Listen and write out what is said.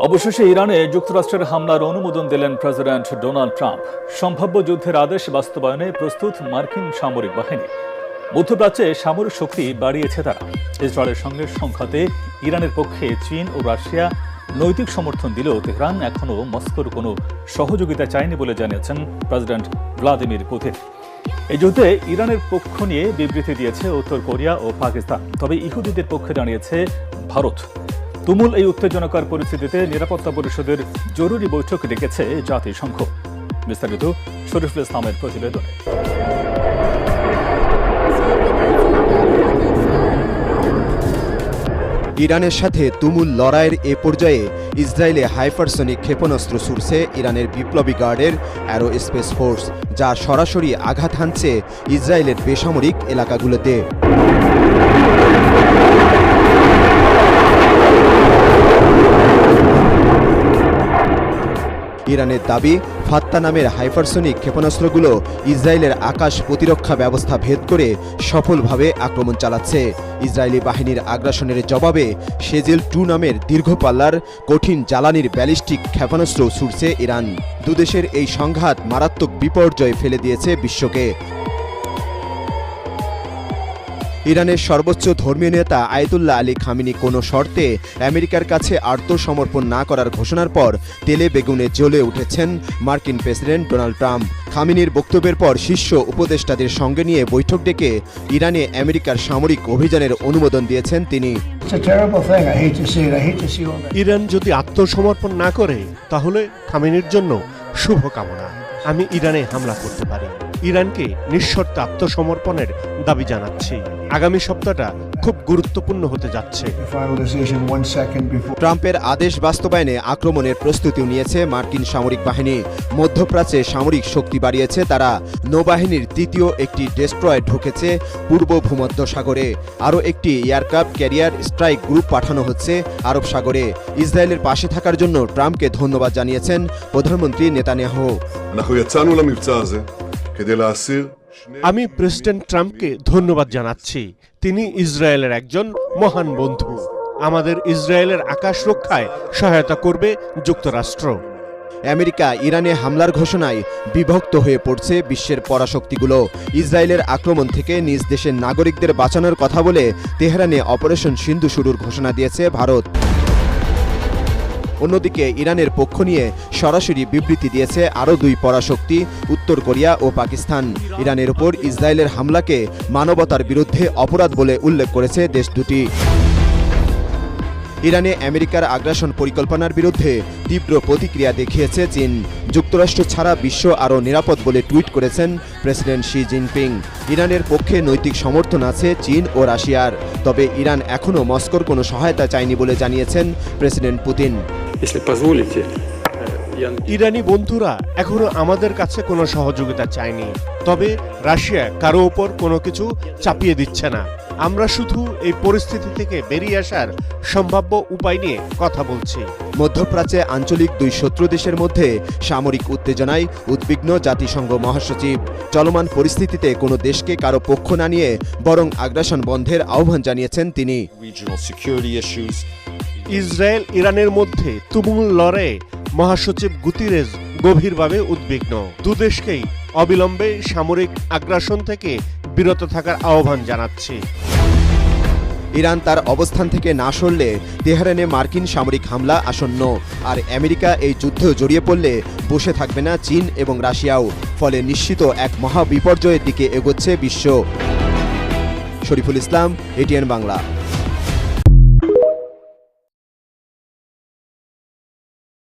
অবশেষে ইরানে যুক্তরাষ্ট্রের হামলার অনুমোদন দিলেন প্রেসিডেন্ট ডোনাল্ড ট্রাম্প। সম্ভাব্য যুদ্ধের আদেশ বাস্তবায়নে প্রস্তুত মার্কিন সামরিক বাহিনী। মধ্যপ্রাচ্যে সামরিক শক্তি বাড়িয়েছে তারা। ইসরায়েলের সঙ্গে সংঘাতে ইরানের পক্ষে চীন ও রাশিয়া নৈতিক সমর্থন দিলেও তেহরান এখনও মস্কোর কোনো সহযোগিতা চায়নি বলে জানিয়েছেন প্রেসিডেন্ট ভ্লাদিমির পুতিন। এই যুদ্ধে ইরানের পক্ষ নিয়ে বিবৃতি দিয়েছে উত্তর কোরিয়া ও পাকিস্তান, তবে ইহুদিদের পক্ষে দাঁড়িয়েছে ভারত। তুমুল এই উত্তেজনাকর পরিস্থিতিতে নিরাপত্তা পরিষদের জরুরি বৈঠক ডেকেছে জাতিসংঘ। বিস্তারিত শরীফুল ইসলামের প্রতিবেদনে। ইরানের সাথে তুমুল লড়াইয়ের এ পর্যায়ে ইসরায়েলে হাইপারসনিক ক্ষেপণাস্ত্র ছুড়ছে ইরানের বিপ্লবী গার্ডের অ্যারোস্পেস ফোর্স, যা সরাসরি আঘাত হানছে ইসরায়েলের বেসামরিক এলাকাগুলোতে। ইরানের দাবি, ফাত্তা নামের হাইপারসনিক ক্ষেপণাস্ত্রগুলো ইসরায়েলের আকাশ প্রতিরক্ষা ব্যবস্থা ভেদ করে সফলভাবে আক্রমণ চালাচ্ছে। ইসরায়েলি বাহিনীর আগ্রাসনের জবাবে শেজেল 2 নামের দীর্ঘপাল্লার কঠিন জ্বালানির ব্যালিস্টিক ক্ষেপণাস্ত্র ছুড়ছে ইরান। দুদেশের এই সংঘাত মারাত্মক বিপর্যয় ফেলে দিয়েছে বিশ্বকে। ইরানের সর্বোচ্চ ধর্মীয় নেতা আয়াতুল্লাহ আলী খামেনি কোনো শর্তে আমেরিকার কাছে আত্মসমর্পণ না করার ঘোষণার পর তেলে বেগুনে জ্বলে উঠেছেন মার্কিন প্রেসিডেন্ট ডোনাল্ড ট্রাম্প। খামেনির বক্তব্যের পর শীর্ষ উপদেষ্টাদের সঙ্গে নিয়ে বৈঠক ডেকে ইরানে আমেরিকার সামরিক অভিযানের অনুমোদন দিয়েছেন তিনি। ইরান যদি আত্মসমর্পণ না করে তাহলে খামেনির জন্য শুভকামনা। আমি ইরানে হামলা করতে পারি। ইরানকে নিঃশর্ত আত্মসমর্পণের দাবি জানাচ্ছি। আগামী সপ্তাহটা খুব গুরুত্বপূর্ণ হতে যাচ্ছে। ট্রাম্পের আদেশ বাস্তবায়নে আক্রমণের প্রস্তুতিও নিয়েছে মার্কিন সামরিক বাহিনী। মধ্যপ্রাচ্যে সামরিক শক্তি বাড়িয়েছে তারা। নৌবাহিনীর তৃতীয় একটি ডেস্ট্রয়ার ঢুকেছে পূর্ব ভূমধ্য সাগরে। আরও একটি এয়ারক্রাফট ক্যারিয়ার স্ট্রাইক গ্রুপ পাঠানো হচ্ছে আরব সাগরে। ইসরায়েলের পাশে থাকার জন্য ট্রাম্পকে ধন্যবাদ জানিয়েছেন প্রধানমন্ত্রী নেতানিয়াহু। আমি প্রেসিডেন্ট ট্রাম্পকে ধন্যবাদ জানাচ্ছি। তিনি ইসরায়েলের একজন মহান বন্ধু। আমাদের ইসরায়েলের আকাশ রক্ষায় সহায়তা করবে যুক্তরাষ্ট্র। আমেরিকা ইরানে হামলার ঘোষণায় বিভক্ত হয়ে পড়ছে বিশ্বের পরাশক্তিগুলো। ইসরায়েলের আক্রমণ থেকে নিজ দেশের নাগরিকদের বাঁচানোর কথা বলে তেহরানে অপারেশন সিন্ধু শুরুর ঘোষণা দিয়েছে ভারত। অন্যদিকে ইরানের পক্ষ নিয়ে সরাসরি বিবৃতি দিয়েছে আরও 2 পরাশক্তি, উত্তর কোরিয়া ও পাকিস্তান। ইরানের উপর ইসরায়েলের হামলাকে মানবতার বিরুদ্ধে অপরাধ বলে উল্লেখ করেছে দেশ দুটি। ইরানে আমেরিকার আগ্রাসন পরিকল্পনার বিরুদ্ধে তীব্র প্রতিক্রিয়া দেখিয়েছে চীন। যুক্তরাষ্ট্র ছাড়া বিশ্ব আরও নিরাপদ বলে টুইট করেছেন প্রেসিডেন্ট শি জিনপিং। ইরানের পক্ষে নৈতিক সমর্থন আছে চীন ও রাশিয়ার, তবে ইরান এখনও মস্কোর কোনো সহায়তা চায়নি বলে জানিয়েছেন প্রেসিডেন্ট পুতিন। ইরানি বন্ধুরা এখনো আমাদের কাছে কোনো সহযোগিতা চায়নি, তবে রাশিয়া কারো ওপর কোনো কিছু চাপিয়ে দিচ্ছে না। আমরা শুধু এই পরিস্থিতি থেকে বেরিয়ে আসার সম্ভাব্য উপায় নিয়ে কথা বলছি। মধ্যপ্রাচ্যে আঞ্চলিক 2 শত্রু দেশের মধ্যে সামরিক উত্তেজনায় উদ্বিগ্ন জাতিসংঘ মহাসচিব। চলমান পরিস্থিতিতে কোনো দেশকে কারো পক্ষ না নিয়ে বরং আগ্রাসন বন্ধের আহ্বান জানিয়েছেন তিনি। ইসরায়েল ইরানের মধ্যে তুমুল লড়াইয়ে মহাসচিব গুতিরেজ গভীরভাবে উদ্বিগ্ন। দুদেশকেই অবিলম্বে সামরিক আগ্রাসন থেকে বিরত থাকার আহ্বান জানাচ্ছে। ইরান তার অবস্থান থেকে না সরলে তেহরানে মার্কিন সামরিক হামলা আসন্ন। আর আমেরিকা এই যুদ্ধে জড়িয়ে পড়লে বসে থাকবে না চীন এবং রাশিয়াও। ফলে নিশ্চিত এক মহা বিপর্যয়ের দিকে এগোচ্ছে বিশ্ব। শরীফুল ইসলাম, এটিএন বাংলা।